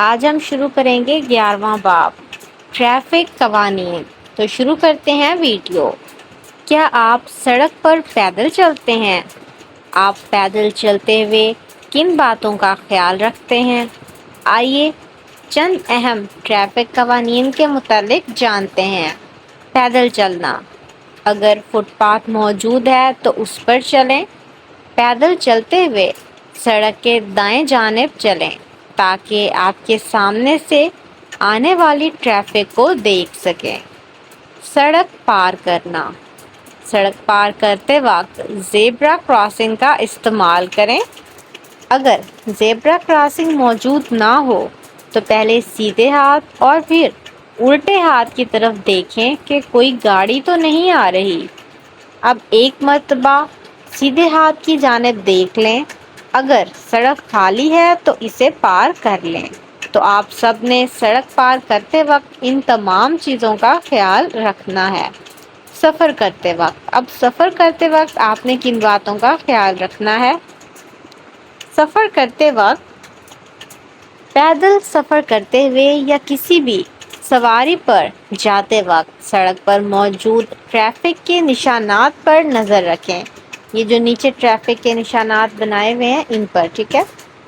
آج ہم شروع کریں گے 11واں باب ٹریفک قوانین۔ تو شروع کرتے ہیں ویڈیو۔ کیا آپ سڑک پر پیدل چلتے ہیں؟ آپ پیدل چلتے ہوئے کن باتوں کا خیال رکھتے ہیں؟ آئیے چند اہم ٹریفک قوانین کے متعلق جانتے ہیں۔ پیدل چلنا، اگر فٹ پاتھ موجود ہے تو اس پر چلیں۔ پیدل چلتے ہوئے سڑک کے دائیں جانب چلیں تاکہ آپ کے سامنے سے آنے والی ٹریفک کو دیکھ سکیں۔ سڑک پار کرنا، سڑک پار کرتے وقت زیبرا کراسنگ کا استعمال کریں۔ اگر زیبرا کراسنگ موجود نہ ہو تو پہلے سیدھے ہاتھ اور پھر الٹے ہاتھ کی طرف دیکھیں کہ کوئی گاڑی تو نہیں آ رہی۔ اب ایک مرتبہ سیدھے ہاتھ کی جانب دیکھ لیں، اگر سڑک خالی ہے تو اسے پار کر لیں۔ تو آپ سب نے سڑک پار کرتے وقت ان تمام چیزوں کا خیال رکھنا ہے۔ سفر کرتے وقت، اب سفر کرتے وقت آپ نے کن باتوں کا خیال رکھنا ہے؟ سفر کرتے وقت پیدل سفر کرتے ہوئے یا کسی بھی سواری پر جاتے وقت سڑک پر موجود ٹریفک کے نشانات پر نظر رکھیں۔ یہ جو نیچے ٹریفک کے نشانات بنائے ہوئے ہیں ان پر، ٹھیک ہے؟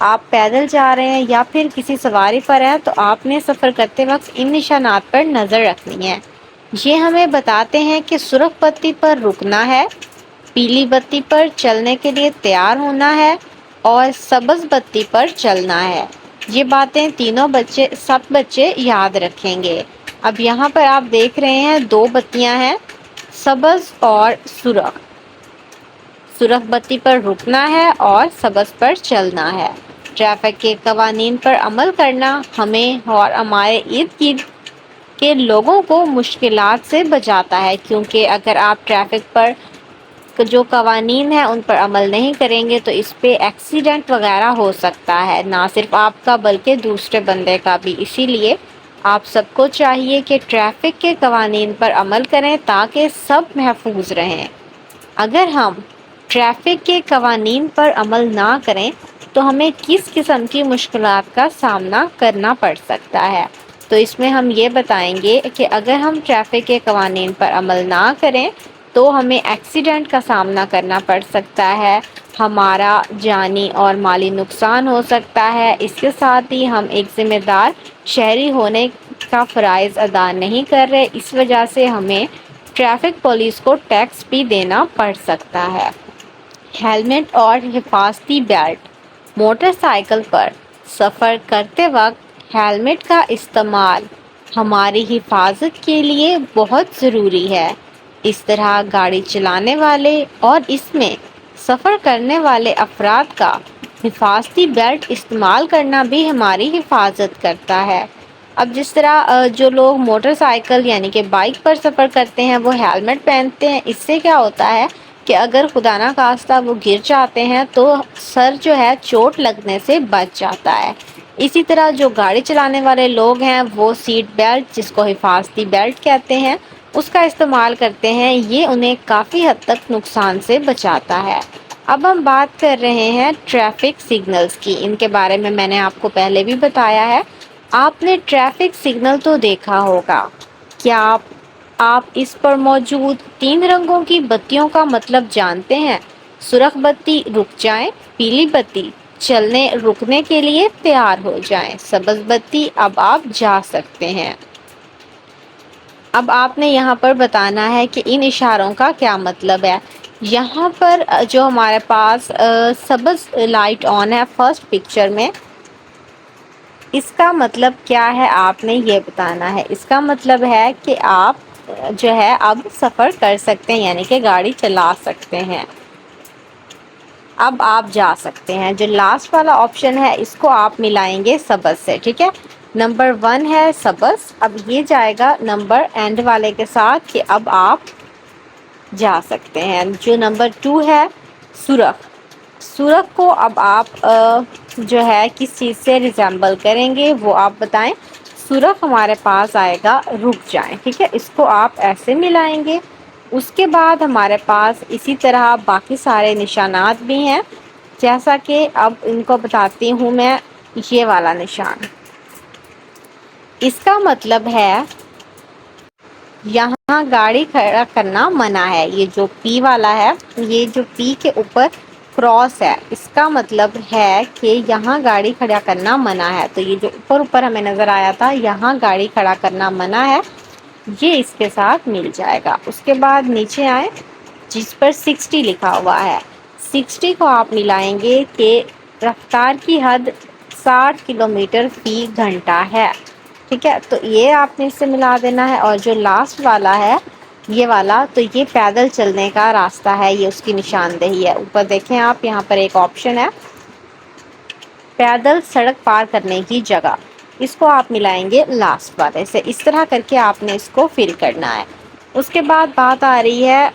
آپ پیدل جا رہے ہیں یا پھر کسی سواری پر ہیں تو آپ نے سفر کرتے وقت ان نشانات پر نظر رکھنی ہے۔ یہ ہمیں بتاتے ہیں کہ سرخ بتی پر رکنا ہے، پیلی بتی پر چلنے کے لیے تیار ہونا ہے اور سبز بتی پر چلنا ہے۔ یہ باتیں سب بچے یاد رکھیں گے۔ اب یہاں پر آپ دیکھ رہے ہیں دو بتیاں ہیں، سبز اور سرخ۔ سرخ بتی پر رکنا ہے اور سبز پر چلنا ہے۔ ٹریفک کے قوانین پر عمل کرنا ہمیں اور ہمارے ارد گرد کے لوگوں کو مشکلات سے بچاتا ہے، کیونکہ اگر آپ ٹریفک پر جو قوانین ہیں ان پر عمل نہیں کریں گے تو اس پہ ایکسیڈنٹ وغیرہ ہو سکتا ہے، نہ صرف آپ کا بلکہ دوسرے بندے کا بھی۔ اسی لیے آپ سب کو چاہیے کہ ٹریفک کے قوانین پر عمل کریں تاکہ سب محفوظ رہیں۔ اگر ہم ٹریفک کے قوانین پر عمل نہ کریں تو ہمیں کس قسم کی مشکلات کا سامنا کرنا پڑ سکتا ہے؟ تو اس میں ہم یہ بتائیں گے کہ اگر ہم ٹریفک کے قوانین پر عمل نہ کریں تو ہمیں ایکسیڈنٹ کا سامنا کرنا پڑ سکتا ہے، ہمارا جانی اور مالی نقصان ہو سکتا ہے۔ اس کے ساتھ ہی ہم ایک ذمہ دار شہری ہونے کا فرائض ادا نہیں کر رہے، اس وجہ سے ہمیں ٹریفک پولیس کو ٹیکس بھی دینا پڑ سکتا ہے۔ ہیلمٹ اور حفاظتی بیلٹ، موٹر سائیکل پر سفر کرتے وقت ہیلمٹ کا استعمال ہماری حفاظت کے لیے بہت ضروری ہے۔ اس طرح گاڑی چلانے والے اور اس میں سفر کرنے والے افراد کا حفاظتی بیلٹ استعمال کرنا بھی ہماری حفاظت کرتا ہے۔ اب جس طرح جو لوگ موٹر سائیکل یعنی کہ بائک پر سفر کرتے ہیں وہ ہیلمٹ پہنتے ہیں، اس سے کیا ہوتا ہے کہ اگر خدا نہ خواستہ وہ گر جاتے ہیں تو سر جو ہے چوٹ لگنے سے بچ جاتا ہے۔ اسی طرح جو گاڑی چلانے والے لوگ ہیں وہ سیٹ بیلٹ، جس کو حفاظتی بیلٹ کہتے ہیں، اس کا استعمال کرتے ہیں، یہ انہیں کافی حد تک نقصان سے بچاتا ہے۔ اب ہم بات کر رہے ہیں ٹریفک سگنلز کی، ان کے بارے میں نے آپ کو پہلے بھی بتایا ہے۔ آپ نے ٹریفک سگنل تو دیکھا ہوگا، کیا آپ اس پر موجود 3 رنگوں کی بتیوں کا مطلب جانتے ہیں؟ سرخ بتی رک جائیں، پیلی بتی چلنے رکنے کے لیے تیار ہو جائیں، سبز بتی اب آپ جا سکتے ہیں۔ اب آپ نے یہاں پر بتانا ہے کہ ان اشاروں کا کیا مطلب ہے۔ یہاں پر جو ہمارے پاس سبز لائٹ آن ہے فرسٹ پکچر میں، اس کا مطلب کیا ہے آپ نے یہ بتانا ہے۔ اس کا مطلب ہے کہ آپ جو ہے اب سفر کر سکتے ہیں، یعنی کہ گاڑی چلا سکتے ہیں، اب آپ جا سکتے ہیں۔ جو لاسٹ والا آپشن ہے اس کو آپ ملائیں گے سبز سے، ٹھیک ہے؟ نمبر 1 ہے سبز، اب یہ جائے گا نمبر اینڈ والے کے ساتھ کہ اب آپ جا سکتے ہیں۔ جو نمبر 2 ہے سرخ، سرخ کو اب آپ جو ہے کس چیز سے ریزیمبل کریں گے وہ آپ بتائیں۔ سرخ ہمارے پاس آئے گا رک جائیں، ٹھیک ہے؟ اس کو آپ ایسے ملائیں گے۔ اس کے بعد ہمارے پاس اسی طرح باقی سارے نشانات بھی ہیں، جیسا کہ اب ان کو بتاتی ہوں میں۔ یہ والا نشان، اس کا مطلب ہے یہاں گاڑی کھڑا کرنا منع ہے۔ یہ جو پی والا ہے، یہ جو پی کے اوپر کراس ہے، اس کا مطلب ہے کہ یہاں گاڑی کھڑا کرنا منع ہے۔ تو یہ جو اوپر ہمیں نظر آیا تھا یہاں گاڑی کھڑا کرنا منع ہے، یہ اس کے ساتھ مل جائے گا۔ اس کے بعد نیچے آئیں جس پر 60 لکھا ہوا ہے، 60 کو آپ ملائیں گے کہ رفتار کی حد 60 کلومیٹر فی گھنٹہ ہے، ٹھیک ہے؟ تو یہ آپ نے اس سے ملا دینا ہے۔ اور جو لاسٹ والا ہے یہ والا، تو یہ پیدل چلنے کا راستہ ہے، یہ اس کی نشاندہی ہے۔ اوپر دیکھیں آپ، یہاں پر ایک آپشن ہے پیدل سڑک پار کرنے کی جگہ، اس کو آپ ملائیں گے لاسٹ والے سے۔ اس طرح کر کے آپ نے اس کو فل کرنا ہے۔ اس کے بعد بات آ رہی ہے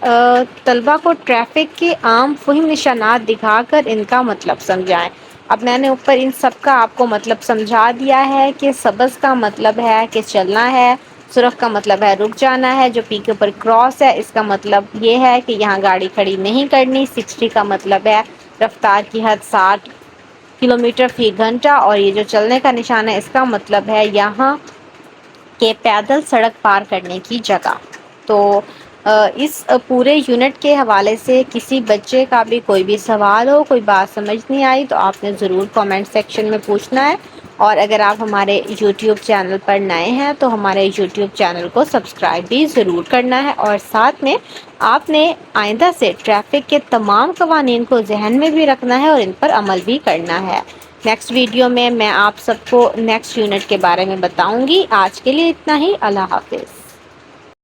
طلبہ کو ٹریفک کے عام فہم نشانات دکھا کر ان کا مطلب سمجھائیں۔ اب میں نے اوپر ان سب کا آپ کو مطلب سمجھا دیا ہے کہ سبز کا مطلب ہے کہ چلنا ہے، سرخ کا مطلب ہے رک جانا ہے، جو پی کے اوپر کراس ہے اس کا مطلب یہ ہے کہ یہاں گاڑی کھڑی نہیں کرنی، 60 کا مطلب ہے رفتار کی حد 60 کلومیٹر فی گھنٹہ، اور یہ جو چلنے کا نشان ہے اس کا مطلب ہے یہاں کے پیدل سڑک پار کرنے کی جگہ۔ تو اس پورے یونٹ کے حوالے سے کسی بچے کا بھی کوئی بھی سوال ہو، کوئی بات سمجھ نہیں آئی تو آپ نے ضرور کامنٹ سیکشن میں پوچھنا ہے۔ اور اگر آپ ہمارے یوٹیوب چینل پر نئے ہیں تو ہمارے یوٹیوب چینل کو سبسکرائب بھی ضرور کرنا ہے، اور ساتھ میں آپ نے آئندہ سے ٹریفک کے تمام قوانین کو ذہن میں بھی رکھنا ہے اور ان پر عمل بھی کرنا ہے۔ نیکسٹ ویڈیو میں آپ سب کو نیکسٹ یونٹ کے بارے میں بتاؤں گی۔ آج کے لیے اتنا ہی، اللہ حافظ۔